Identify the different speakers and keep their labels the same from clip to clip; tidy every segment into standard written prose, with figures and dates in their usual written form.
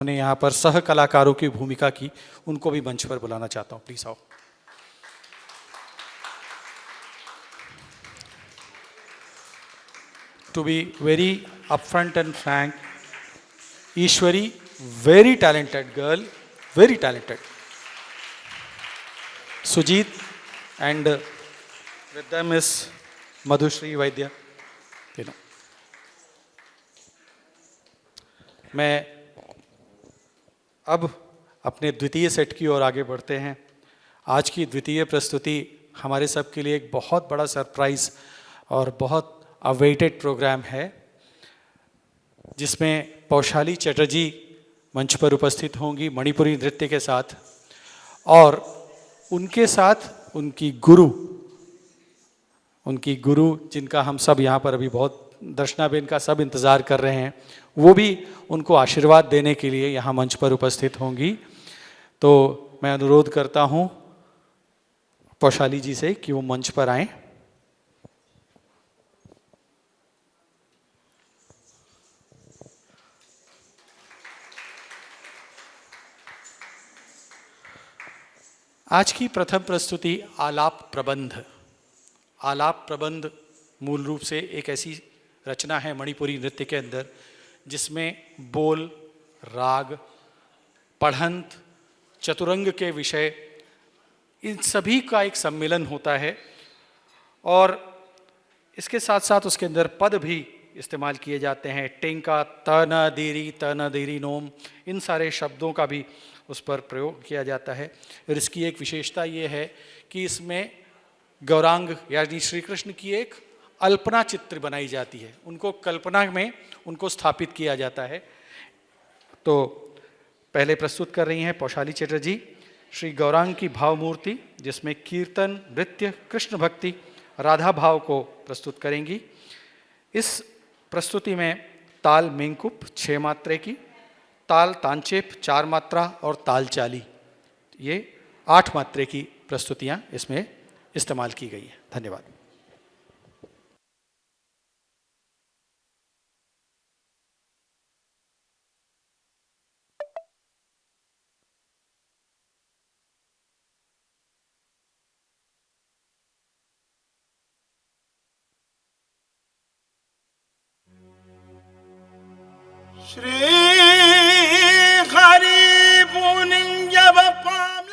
Speaker 1: उन्होंने यहाँ पर सह कलाकारों की भूमिका की, उनको भी मंच पर बुलाना चाहता हूँ। प्लीज आओ। To be very upfront and frank, Ishwari, very talented girl, very talented. Sujit, and with them is Madhushri Vaidya. You know. मैं अब अपने द्वितीय सेट की ओर आगे बढ़ते हैं। आज की द्वितीय प्रस्तुति हमारे सब के लिए एक बहुत बड़ा सरप्राइज और बहुत अवेटेड प्रोग्राम है, जिसमें पौशाली चटर्जी मंच पर उपस्थित होंगी मणिपुरी नृत्य के साथ, और उनके साथ उनकी गुरु जिनका हम सब यहाँ पर अभी बहुत दर्शनाबेन का सब इंतज़ार कर रहे हैं, वो भी उनको आशीर्वाद देने के लिए यहाँ मंच पर उपस्थित होंगी। तो मैं अनुरोध करता हूँ पौशाली जी से कि वो मंच पर आएं। आज की प्रथम प्रस्तुति आलाप प्रबंध। आलाप प्रबंध मूल रूप से एक ऐसी रचना है मणिपुरी नृत्य के अंदर जिसमें बोल, राग, पढ़ंत, चतुरंग के विषय, इन सभी का एक सम्मेलन होता है, और इसके साथ साथ उसके अंदर पद भी इस्तेमाल किए जाते हैं। टेंका, तना देरी नोम, इन सारे शब्दों का भी उस पर प्रयोग किया जाता है। और इसकी एक विशेषता ये है कि इसमें गौरांग यानी श्री कृष्ण की एक अल्पना चित्र बनाई जाती है, उनको कल्पना में उनको स्थापित किया जाता है। तो पहले प्रस्तुत कर रही हैं पौशाली चटर्जी श्री गौरांग की भाव मूर्ति, जिसमें कीर्तन, नृत्य, कृष्ण भक्ति, राधा भाव को प्रस्तुत करेंगी। इस प्रस्तुति में ताल मेंकुप 6 मात्रे की, ताल तांचेप 4 मात्रा और ताल चाली, ये 8 मात्रे की प्रस्तुतियां इसमें इस्तेमाल की गई हैं। धन्यवाद।
Speaker 2: श्री हरि पुनिंजव पाम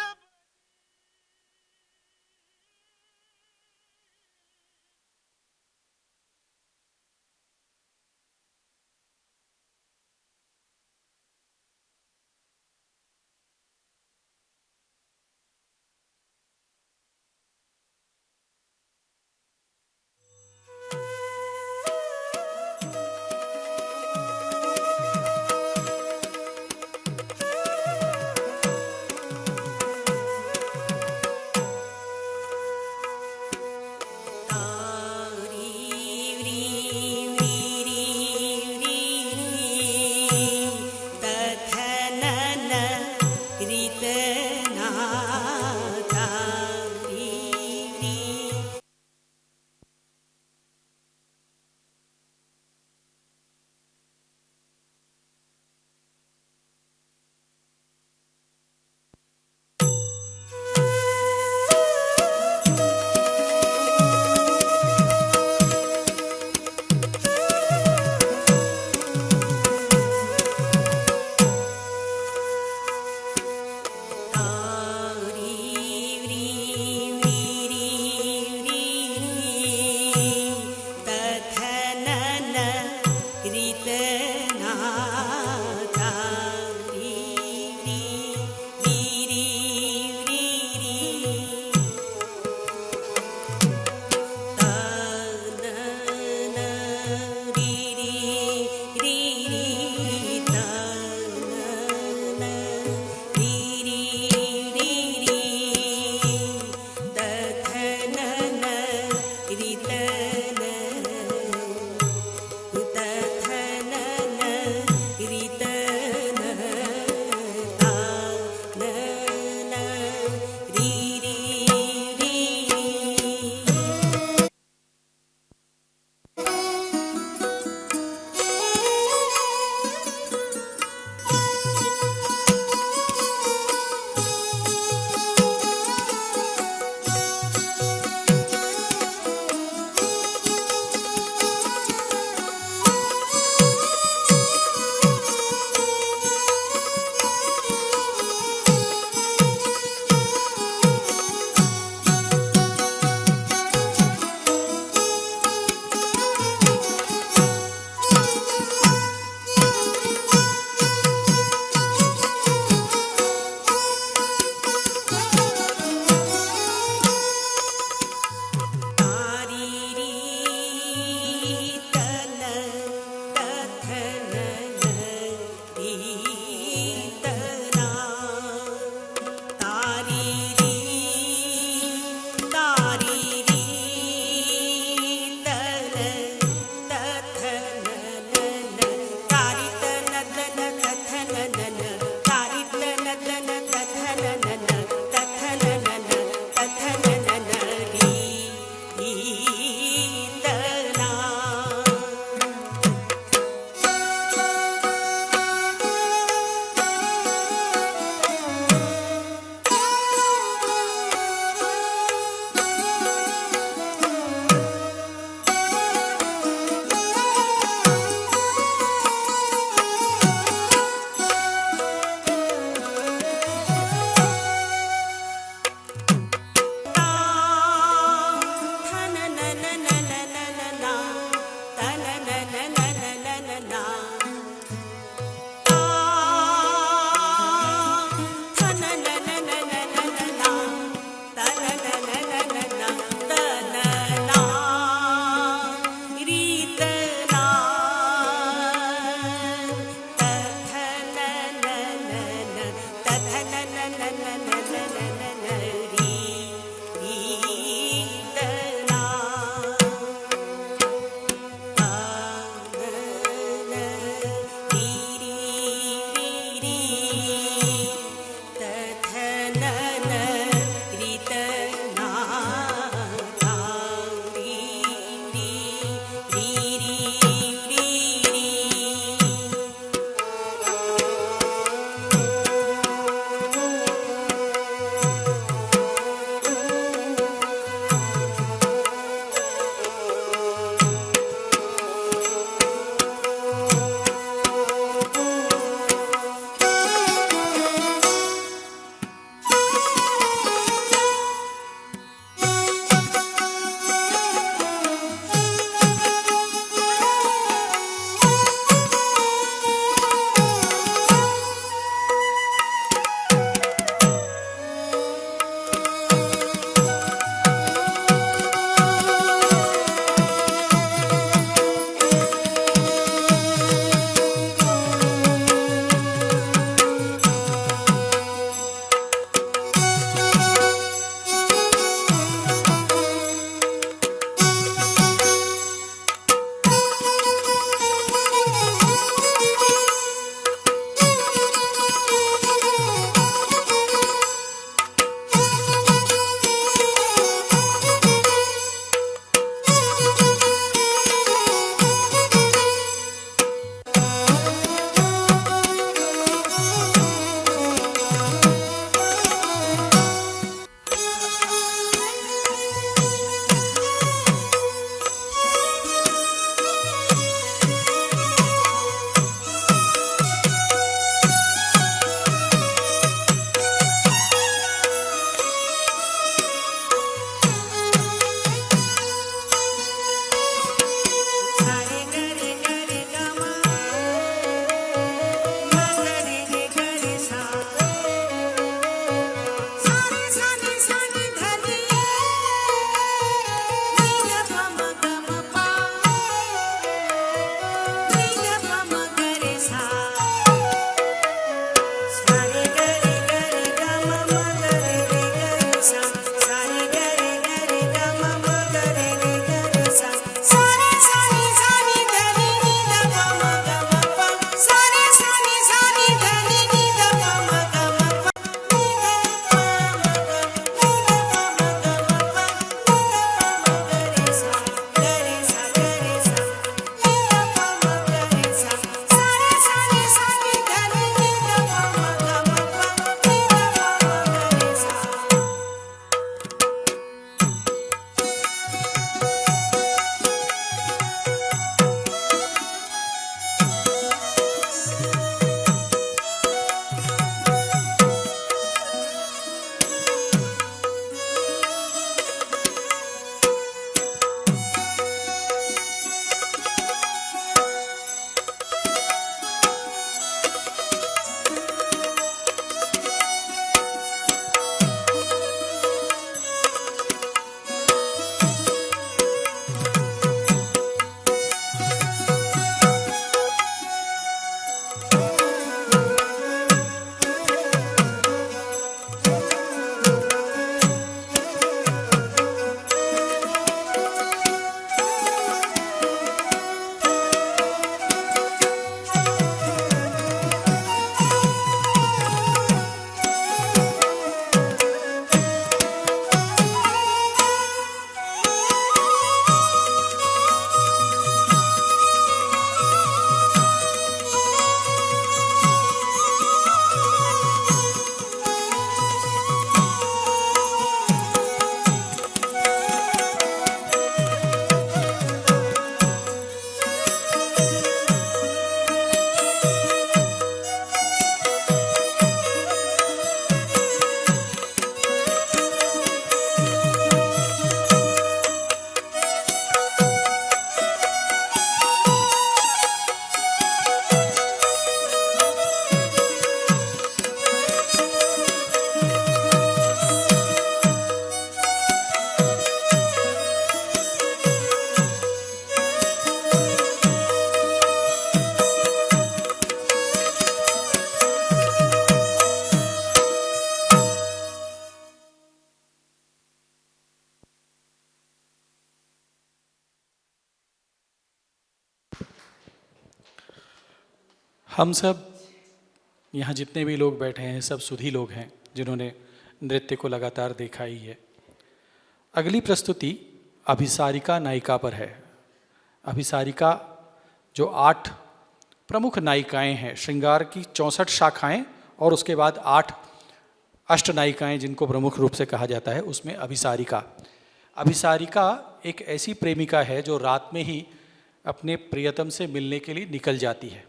Speaker 1: हम सब यहाँ जितने भी लोग बैठे हैं सब सुधी लोग हैं जिन्होंने नृत्य को लगातार देखा ही है। अगली प्रस्तुति अभिसारिका नायिका पर है। अभिसारिका जो 8 प्रमुख नायिकाएं हैं, श्रृंगार की 64 शाखाएं और उसके बाद 8 अष्ट नायिकाएं जिनको प्रमुख रूप से कहा जाता है, उसमें अभिसारिका। अभिसारिका एक ऐसी प्रेमिका है जो रात में ही अपने प्रियतम से मिलने के लिए निकल जाती है।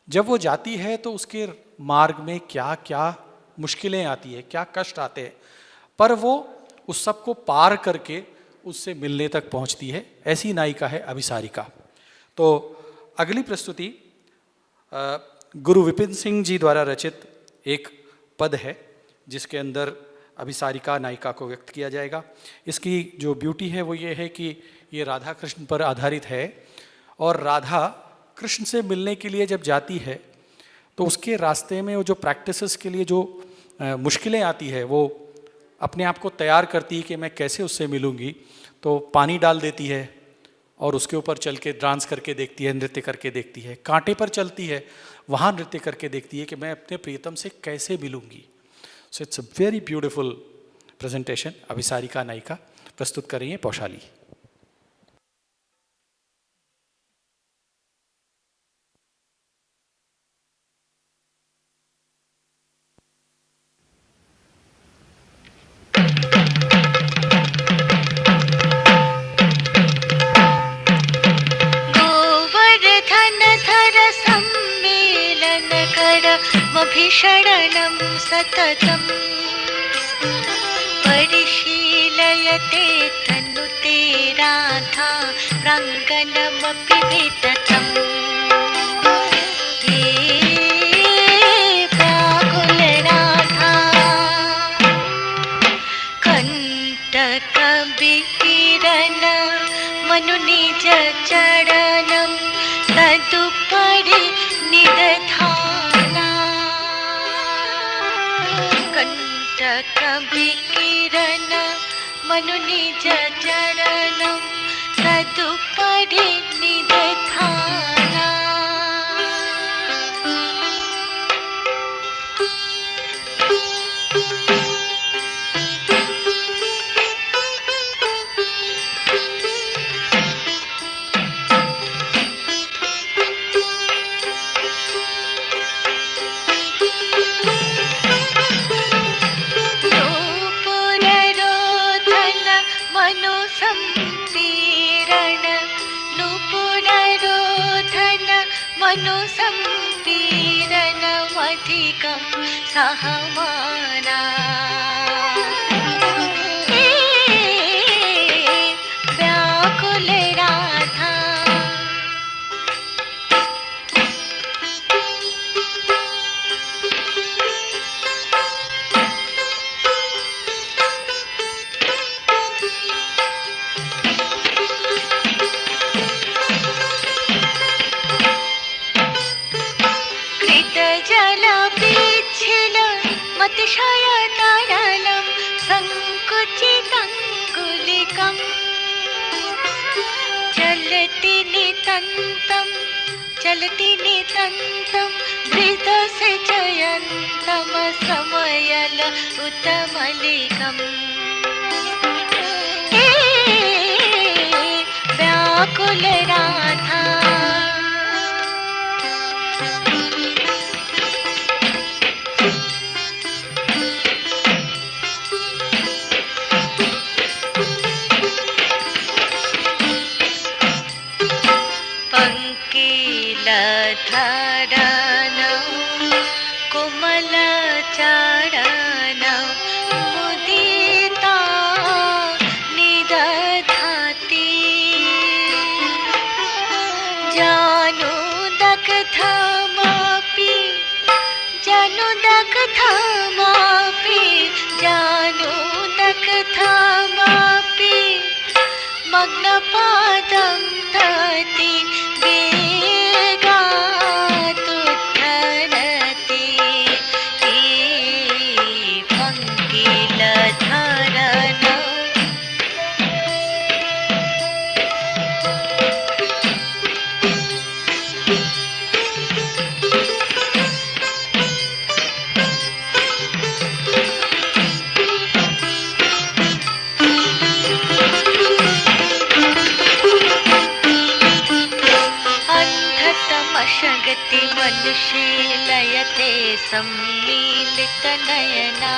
Speaker 1: जब वो जाती है तो उसके मार्ग में क्या क्या मुश्किलें आती है, क्या कष्ट आते हैं, पर वो उस सब को पार करके उससे मिलने तक पहुंचती है। ऐसी नायिका है अभिसारिका। तो अगली प्रस्तुति गुरु विपिन सिंह जी द्वारा रचित एक पद है जिसके अंदर अभिसारिका नायिका को व्यक्त किया जाएगा। इसकी जो ब्यूटी है वो ये है कि ये राधा कृष्ण पर आधारित है और राधा कृष्ण से मिलने के लिए जब जाती है तो उसके रास्ते में वो जो प्रैक्टिसेस के लिए जो मुश्किलें आती है वो अपने आप को तैयार करती है कि मैं कैसे उससे मिलूँगी। तो पानी डाल देती है और उसके ऊपर चल के डांस करके देखती है, नृत्य करके देखती है। कांटे पर चलती है, वहाँ नृत्य करके देखती है कि मैं अपने प्रियतम से कैसे मिलूँगी। So it's a very beautiful presentation. अभिसारिका नायिका प्रस्तुत कर रही हैं पौशाली।
Speaker 3: भीषणं सततं परिशीलयते तनुते राधा रङ्गनमपि विततम्। हे व्याकुलराधा कण्टकविकिरण मनुनिज चरणं तदुपरि निदधाना। कण्टकविकिरण मनुनिज चरणं तदुपरि निदधाना। मनुसंपीडनमधिकं सहमाना। हे व्याकुलराधा अतिशयतरलं सङ्कुचितङ्गुलिकम् चलति नितन्तं धृतसिंचयन्तं समयल उत्तमलिकम्। हे व्याकुलराधा धरणं कोमलचरणं मुदिता निदधाति। जानुदग्धमपि मग्नपादं तति वेगादुद्धरति। हे पङ्किलधरणं सम्मीलित नयना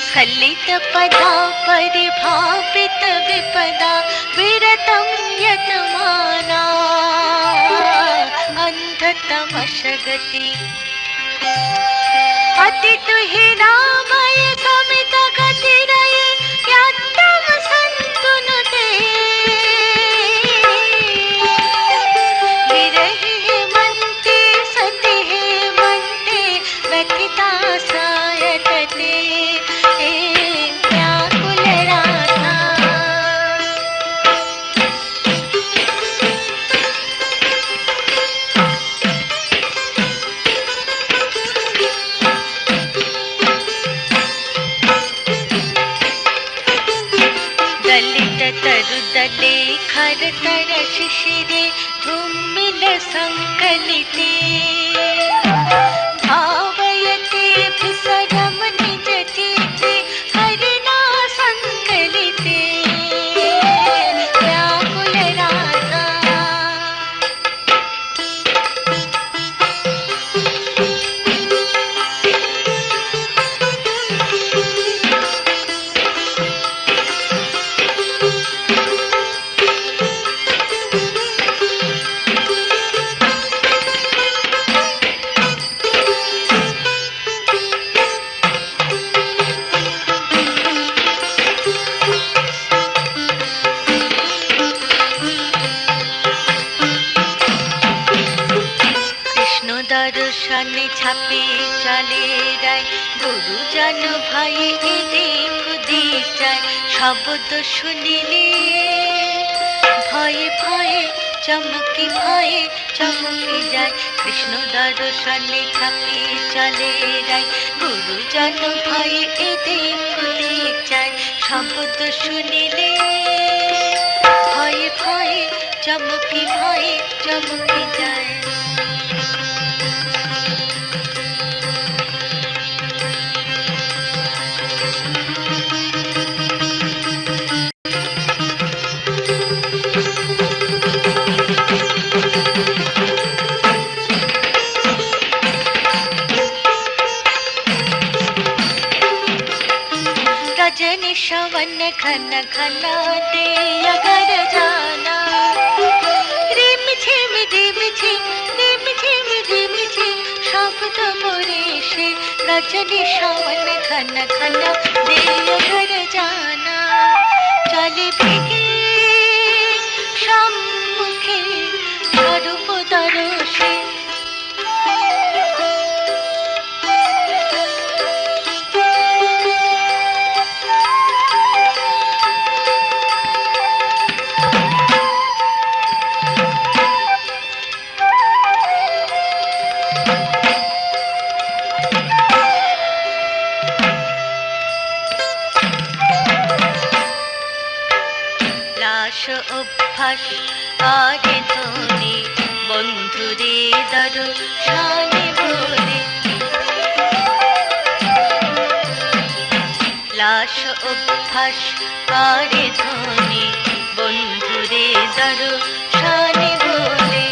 Speaker 3: स्खलित पदा परिभावित विपदा विरतं यतमाना अंधतमशगति अति दुहिनामय कमित गति रये यात्तम संतुनुते विरहि हेमन्ते सति हेमन्ते व्यथिता सायतते व्याकुल राधा दलित तरुदले खरतर शिशिरे धूमिल संकलिते भावयते विसरम निज चिते हरिणा संकलिते व्याकुल राधा কৃষ্ণ দর্শনে ছাপে চলে রায় গুরুজন ভাই এদিক ওদিক যায় শব্দ শুনিলে ভয়ে ভয়ে চমকি ভয়ে চমকি যায় কৃষ্ণ দর্শনে ছাপে চলে রায় গুরুজন ভাই এদিক ওদিক যায় শব্দ শুনিলে ভয়ে ভয়ে চমকি ভয়ে চমকি যায় रजनी श्रवण घन घनाते अगर जाना रिम झिम रिम झिम रिम झिम रिम झिम शब्द मोरे से रजनी श्रवण घन घनाते अगर जाना चले भेगे सम्मुखे स्वरूप दर्शे লাশ অভ্যাস আরে ধনে বন্ধুরে দর্শনে বলে লাশ অভ্যাস আরে ধনে বন্ধুরে দর্শনে বলে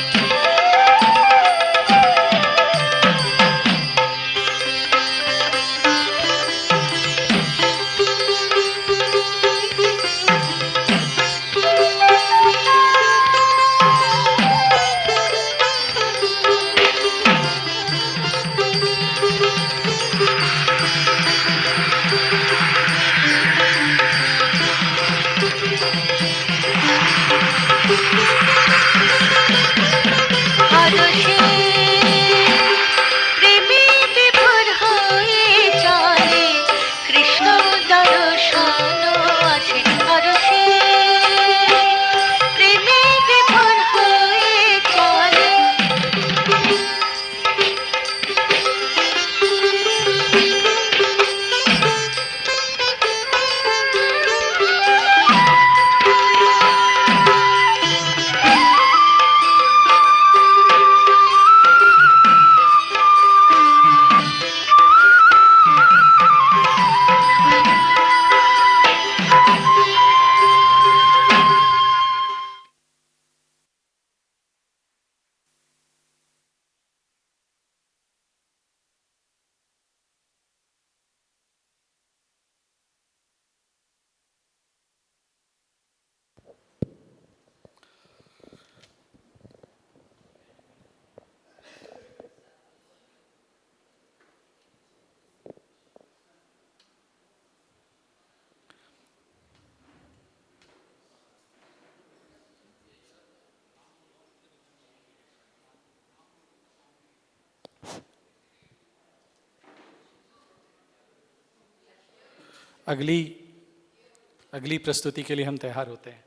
Speaker 1: अगली प्रस्तुति के लिए हम तैयार होते हैं।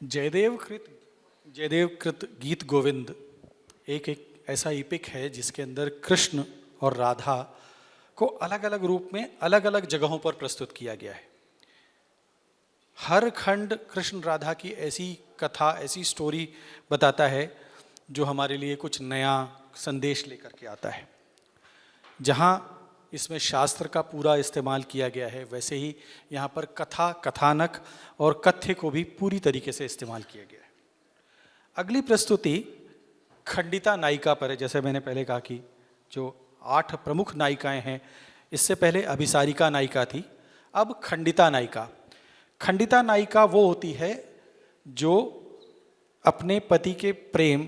Speaker 1: जयदेव कृत गीत गोविंद एक ऐसा इपिक है जिसके अंदर कृष्ण और राधा को अलग अलग रूप में अलग अलग जगहों पर प्रस्तुत किया गया है। हर खंड कृष्ण राधा की ऐसी कथा, ऐसी स्टोरी बताता है जो हमारे लिए कुछ नया संदेश लेकर के आता है। जहाँ इसमें शास्त्र का पूरा इस्तेमाल किया गया है, वैसे ही यहाँ पर कथा, कथानक और कथ्य को भी पूरी तरीके से इस्तेमाल किया गया है। अगली प्रस्तुति खंडिता नायिका पर है। जैसे मैंने पहले कहा कि जो 8 प्रमुख नायिकाएं हैं, इससे पहले अभिसारिका नायिका थी, अब खंडिता नायिका। खंडिता नायिका वो होती है जो अपने पति के प्रेम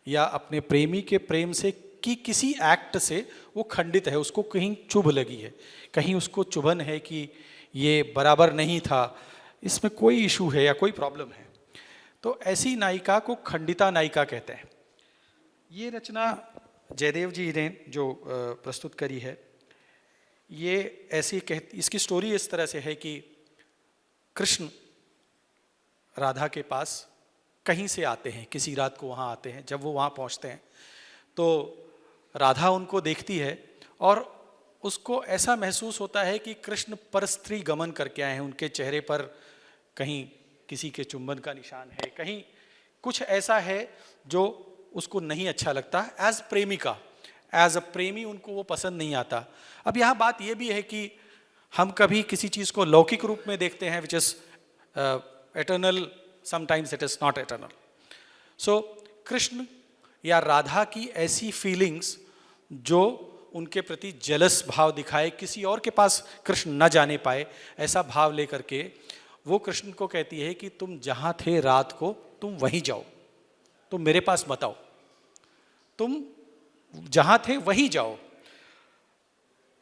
Speaker 1: या अपने प्रेमी के प्रेम से कि किसी एक्ट से वो खंडित है, उसको कहीं चुभ लगी है, कहीं उसको चुभन है कि ये बराबर नहीं था, इसमें कोई इशू है या कोई प्रॉब्लम है, तो ऐसी नायिका को खंडिता नायिका कहते हैं। ये रचना जयदेव जी ने जो प्रस्तुत करी है, ये ऐसी इसकी स्टोरी इस तरह से है कि कृष्ण राधा के पास कहीं से आते हैं, किसी रात को वहाँ आते हैं। जब वो वहाँ पहुँचते हैं तो राधा उनको देखती है और उसको ऐसा महसूस होता है कि कृष्ण परस्त्री गमन करके आए हैं। उनके चेहरे पर कहीं किसी के चुंबन का निशान है, कहीं कुछ ऐसा है जो उसको नहीं अच्छा लगता। एज प्रेमिका, एज अ प्रेमी उनको वो पसंद नहीं आता। अब यहाँ बात ये भी है कि हम कभी किसी चीज़ को लौकिक रूप में देखते हैं, which is eternal, sometimes it is not eternal. So Krishna या राधा की ऐसी फीलिंग्स जो उनके प्रति जेलस भाव दिखाए, किसी और के पास कृष्ण न जाने पाए, ऐसा भाव लेकर के वो कृष्ण को कहती है कि तुम जहाँ थे रात को तुम वहीं जाओ, तुम मेरे पास मत आओ, तुम जहाँ थे वहीं जाओ।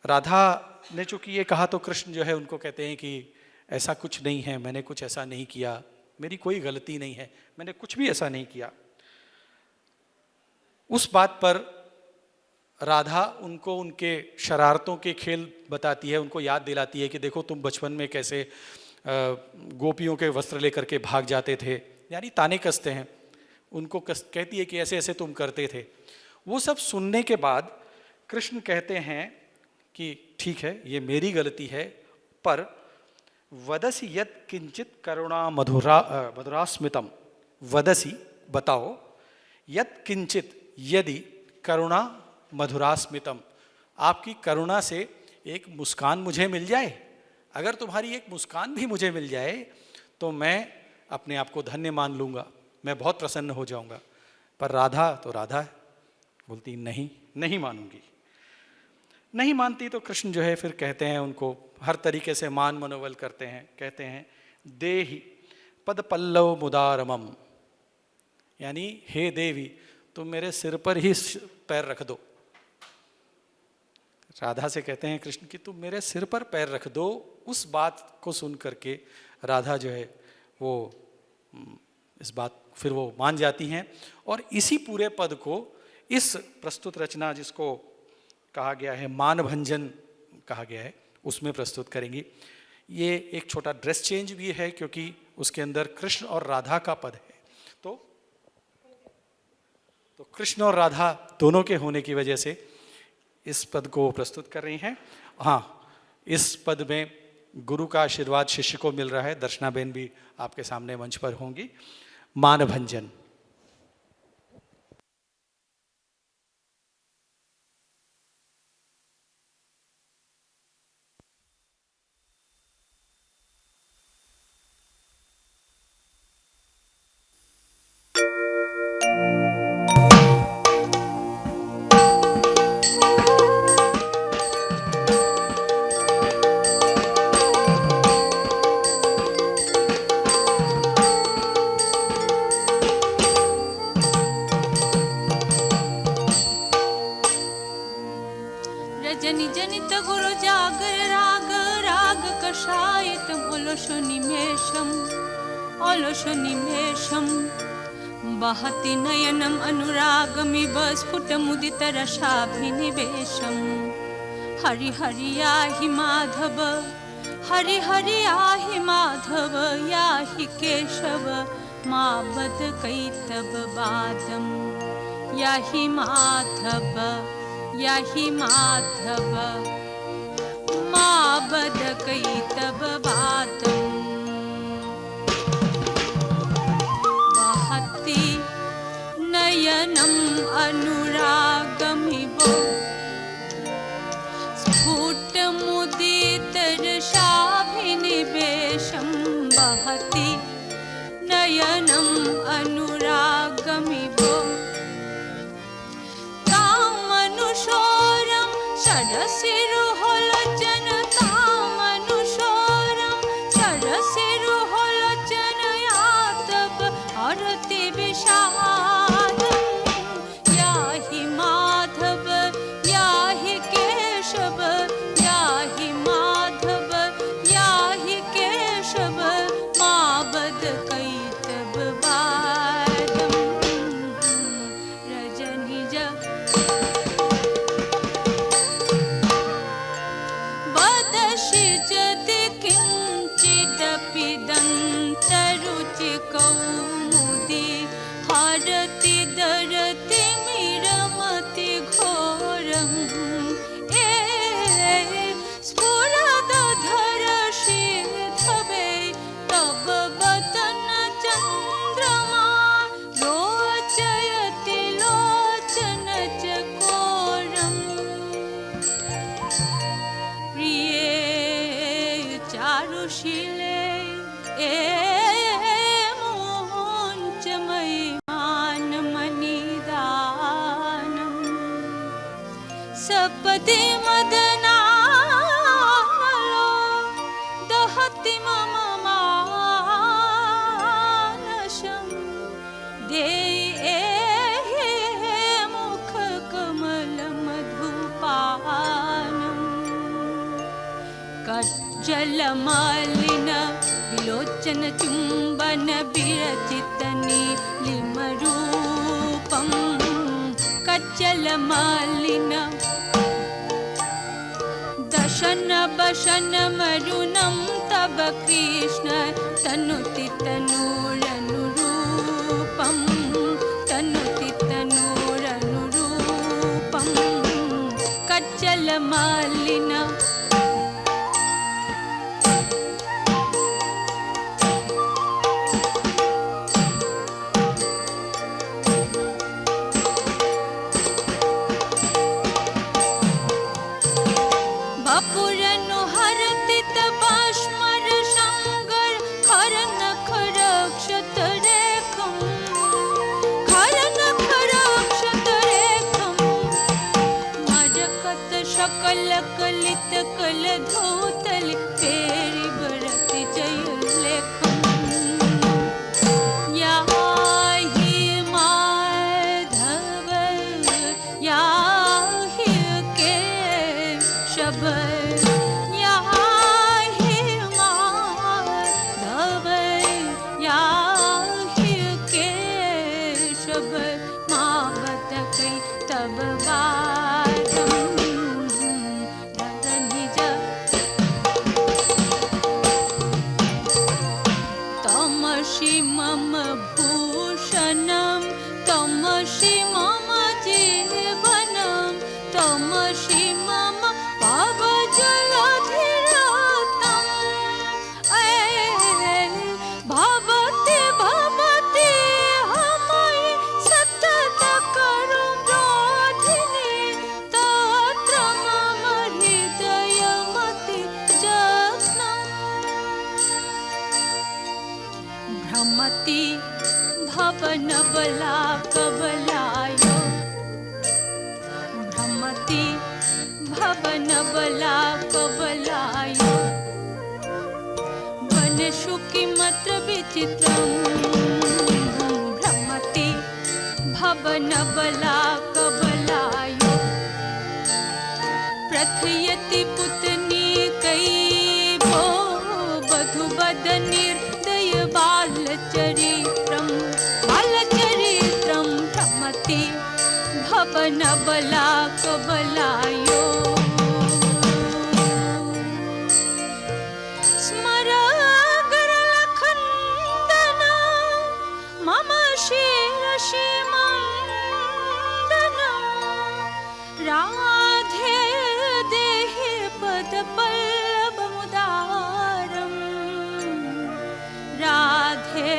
Speaker 1: राधा ने चूंकि ये कहा तो कृष्ण जो है उनको कहते हैं कि ऐसा कुछ नहीं है, मैंने कुछ ऐसा नहीं किया, मेरी कोई गलती नहीं है, मैंने कुछ भी ऐसा नहीं किया। उस बात पर राधा उनको उनके शरारतों के खेल बताती है, उनको याद दिलाती है कि देखो तुम बचपन में कैसे गोपियों के वस्त्र लेकर के भाग जाते थे, यानी ताने कसते हैं उनको, कहती है कि ऐसे ऐसे तुम करते थे। वो सब सुनने के बाद कृष्ण कहते हैं कि ठीक है, ये मेरी गलती है, पर वदसी यत् किंचित करुणा मधुरास्मितम, वदसी बताओ, यत् किंचित यदि करुणा मधुरास्मितम, आपकी करुणा से एक मुस्कान मुझे मिल जाए, अगर तुम्हारी एक मुस्कान भी मुझे मिल जाए तो मैं अपने आप को धन्य मान लूँगा, मैं बहुत प्रसन्न हो जाऊँगा। पर राधा तो राधा है, बोलती नहीं, नहीं मानूंगी। नहीं मानती तो कृष्ण जो है फिर कहते हैं, उनको हर तरीके से मान मनोबल करते हैं, कहते हैं देहि पद पल्लव मुदारमम, यानी हे देवी तुम मेरे सिर पर ही पैर रख दो। राधा से कहते हैं कृष्ण कि तुम मेरे सिर पर पैर रख दो। उस बात को सुन करके राधा जो है वो इस बात फिर वो मान जाती हैं और इसी पूरे पद को, इस प्रस्तुत रचना जिसको कहा गया है मानभंजन कहा गया है, उसमें प्रस्तुत करेंगी। ये एक छोटा ड्रेस चेंज भी है क्योंकि उसके अंदर कृष्ण और राधा का पद है, तो कृष्ण और राधा दोनों के होने की वजह से इस पद को प्रस्तुत कर रही हैं। हाँ, इस पद में गुरु का आशीर्वाद शिष्य को मिल रहा है। दर्शनाबेन भी आपके सामने मंच पर होंगी। मानभंजन।
Speaker 4: रजनी जनित गुरु जागर राग राग कषायितम ओलोशो निमेषम बहति नयनम अनुरागमिव स्फुटमुदित रसाभिनिवेशम हरि हरि याहि माधव, हरि हरि याहि माधव, याहि केशव माबद कैतव बादम। याहि माधव, याहि माधव माबद कैतव बादम। वहति नयनम अनुरागमिव स्फुटमुदितरसाभिनिवेशं। वहति नयनम अनुरागमिव तामनुशोरं सरसिरुहलोचन। तामनुशोरं सरसिरुहलोचन यातव हरति विषादम्। याहि माधव, याहि केशव, याहि माधव, याहि केशव माबद कैतव बादम। रजनिज वदशिजति किञ्चिदपि दन्तरुचिकौमुदी। हरति दरति मिरमति घोरम्। स्फुरदधरशीधवे तव वदन चन्द्रमा। लोचयति लोचन चकोरम्। प्रिये चारुशीले मुञ्चमयि मानमनिदानम्। सपदि मदनालो दहति मम मानसम्। देहि मुखकमलमधुपानम्। कज्जलमालिन विलोचन चुम्बन विरचित नीलिमरूपम्। कज्जलमालिन दशन बशन मरुणं तव कृष्ण तनुति तनूरनुरूपम्। तनुति तनूरनुरूपम्। कज्जलमालिन वपुरनु हरति तवास्मर संगर। खरनख रक्षत रेखम्। खरनख रक्षत रेखम्। मरकत सकल कलित कल धौतलि तेरि बरति जय लेखम्। याहि माधव, याहि केशव, याहि माधव, याहि केशव माबद कैतव बादम्। रजनिज तमसि मम भूषणं, तमसि मम जीवनं। तमसि मम पावजलधिरतम्। भवति भवति हमयि सतत करुणोधिनी। तत्र मम हृदयमति जग्नम्। भ्रमति भवनबलाकबलायो। भ्रमति भवनबलाकबलायो। वनेषु किमत्र विचित्रम्। भ्रमति भवनबलाकबलायो। प्रथयति पुतनीकैर्भो वधूवदननिर्दय बालचरित्रम्। बालचरित्रं भ्रमति भवनबलाकबलायो। राधे देहि पदपल्लवमुदारम् राधे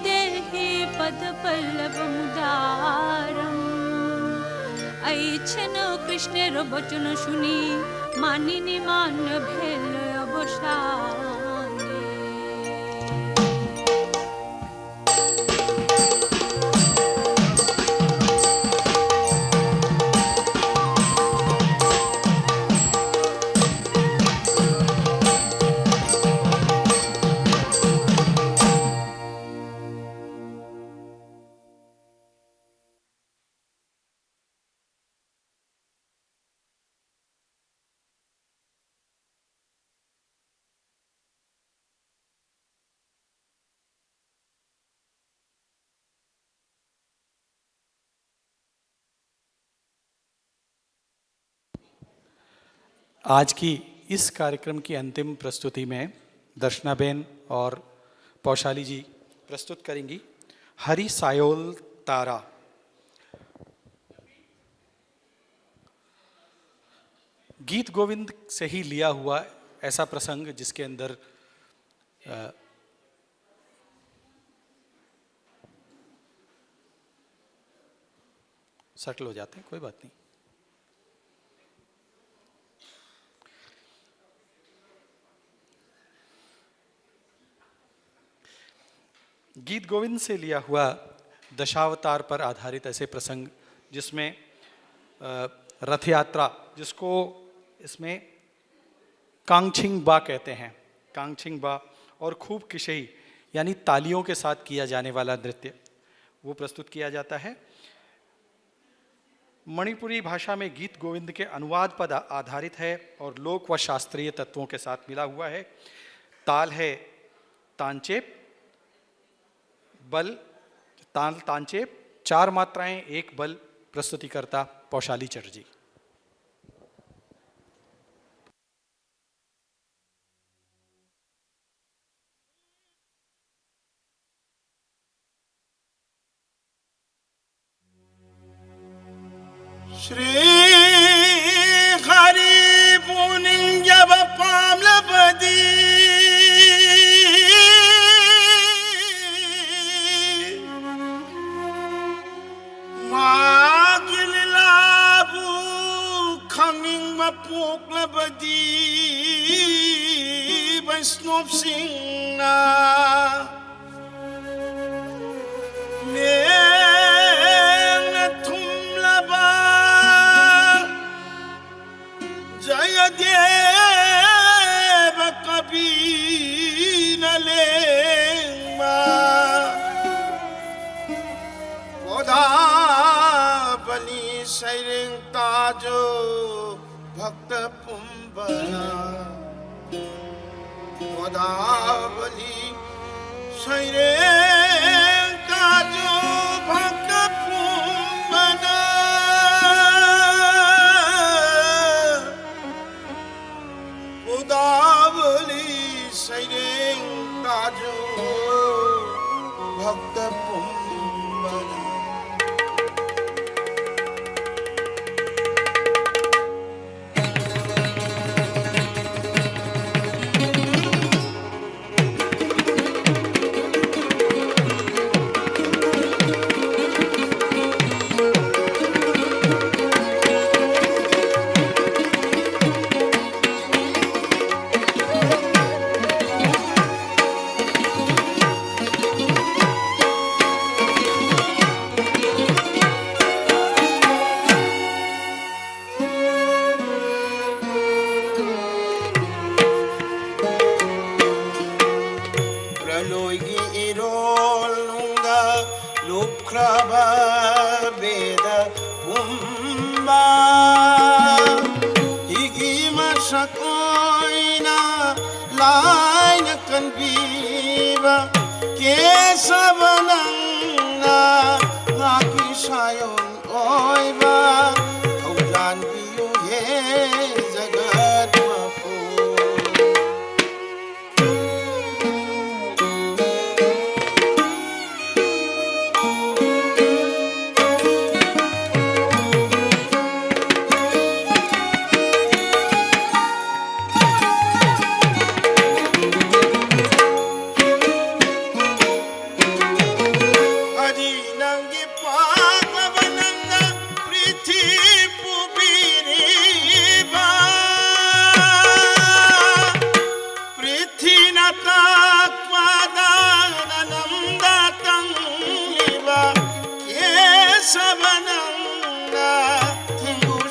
Speaker 4: देहि पदपल्लवमुदारम् ऐछन कृष्णेर बचन शुनि मानिनी मान भेल अवसाने।
Speaker 1: आज की इस कार्यक्रम की अंतिम प्रस्तुति में दर्शनाबेन और पौशाली जी प्रस्तुत करेंगी हरि सायोल तारा। गीत गोविंद से ही लिया हुआ ऐसा प्रसंग जिसके अंदर सटल हो जाते हैं, कोई बात नहीं। गीत गोविंद से लिया हुआ दशावतार पर आधारित ऐसे प्रसंग जिसमें रथ यात्रा, जिसको इसमें कांगछिंग बा कहते हैं, कांगछिंग बा, और खूब किशई यानी तालियों के साथ किया जाने वाला नृत्य वो प्रस्तुत किया जाता है। मणिपुरी भाषा में गीत गोविंद के अनुवाद पर आधारित है और लोक व शास्त्रीय तत्वों के साथ मिला हुआ है। ताल है तांचेप, बल ताल तांचेप, 4 मात्राएं, 1 बल। प्रस्तुतिकर्ता पौशाली चटर्जी।
Speaker 2: श्री हरि पुनिंजब पामलपदी मागिलाबु खमिंग मपोकलबदी वैष्णव सिंह जय देव कभी न लेंगा पौधा बनी शैरिंग ताजो भक्त पुंबना पौधा बनी शैरिंग ताजो भक्त पुंबना उदावली शैरिंग ताजो भक्त पुंबना।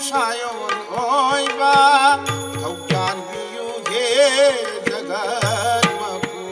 Speaker 2: 사연 오이바 덕잔 비유해 저것 먹고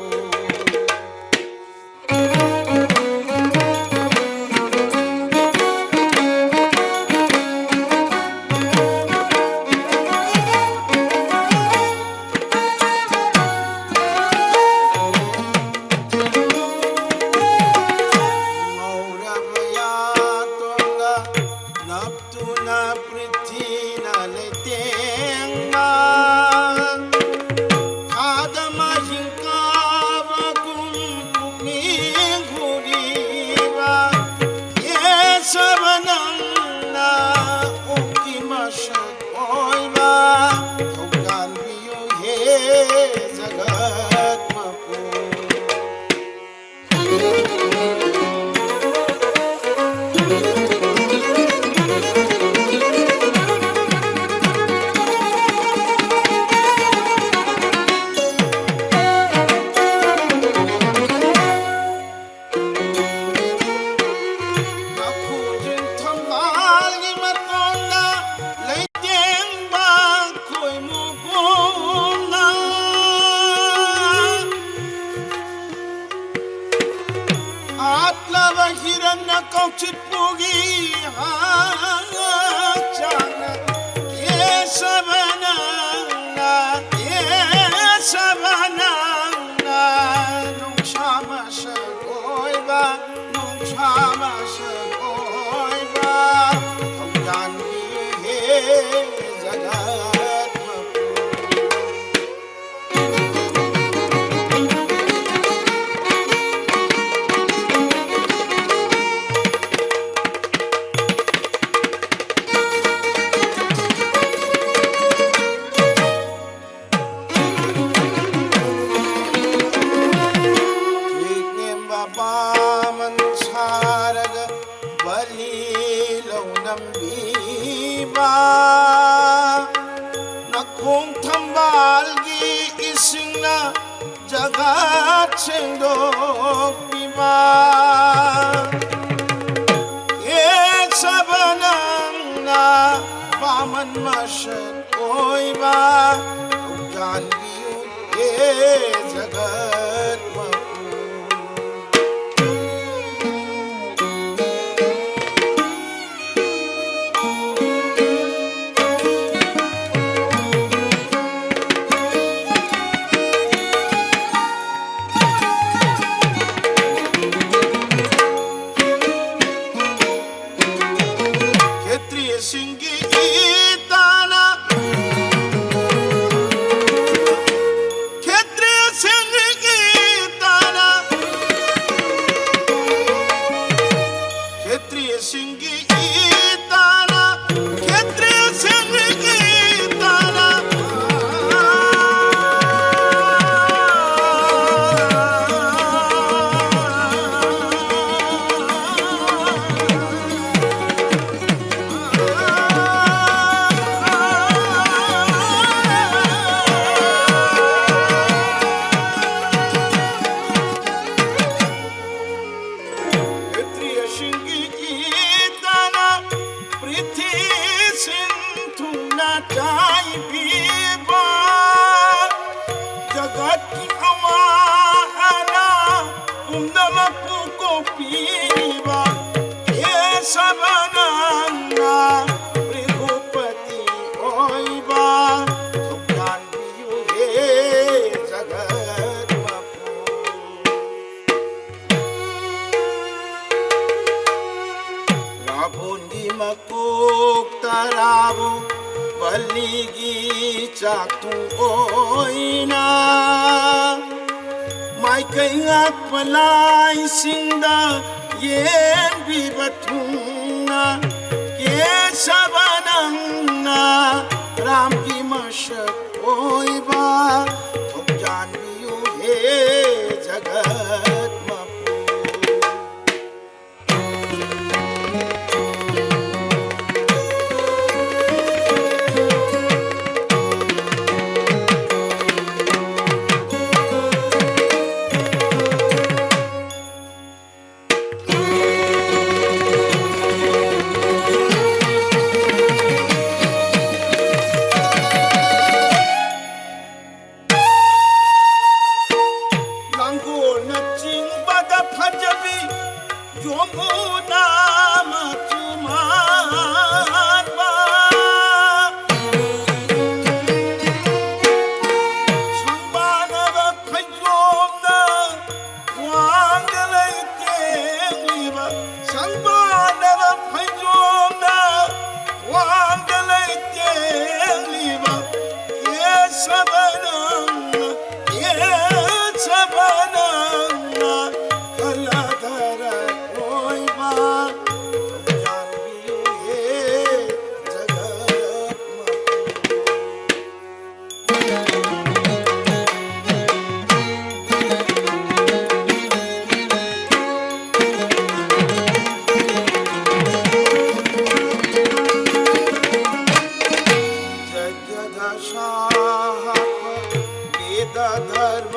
Speaker 2: वेद धर्म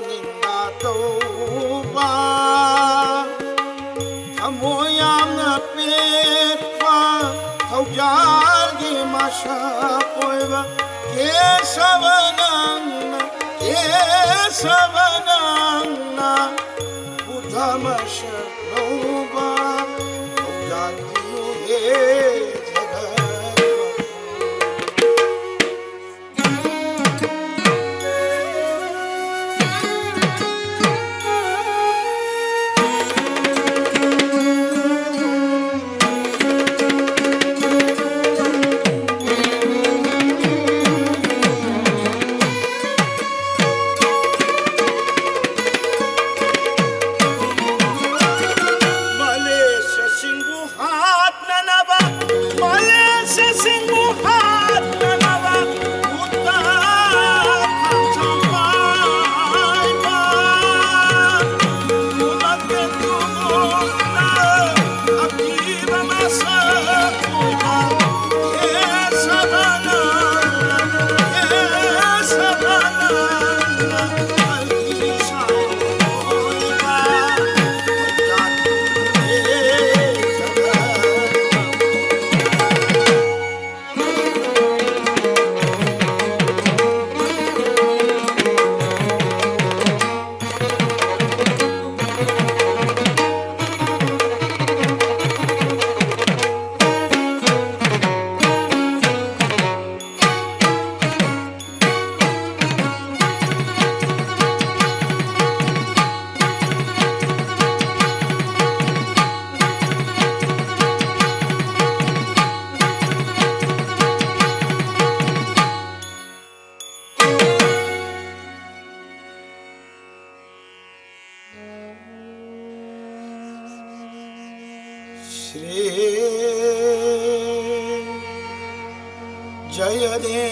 Speaker 2: निंदा तौबा थमोय यामना पेटवा थौजालगी मशक ओइबा केशवनंना बुद्धमशक लौबा थौजालगियो हे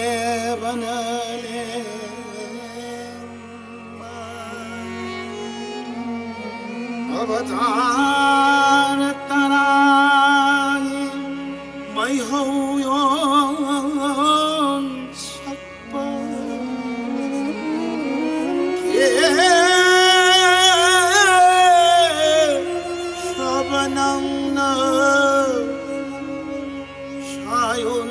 Speaker 2: जयदेवनले अवतार तराई मै हौ योन सप्प के शबनं न शायुन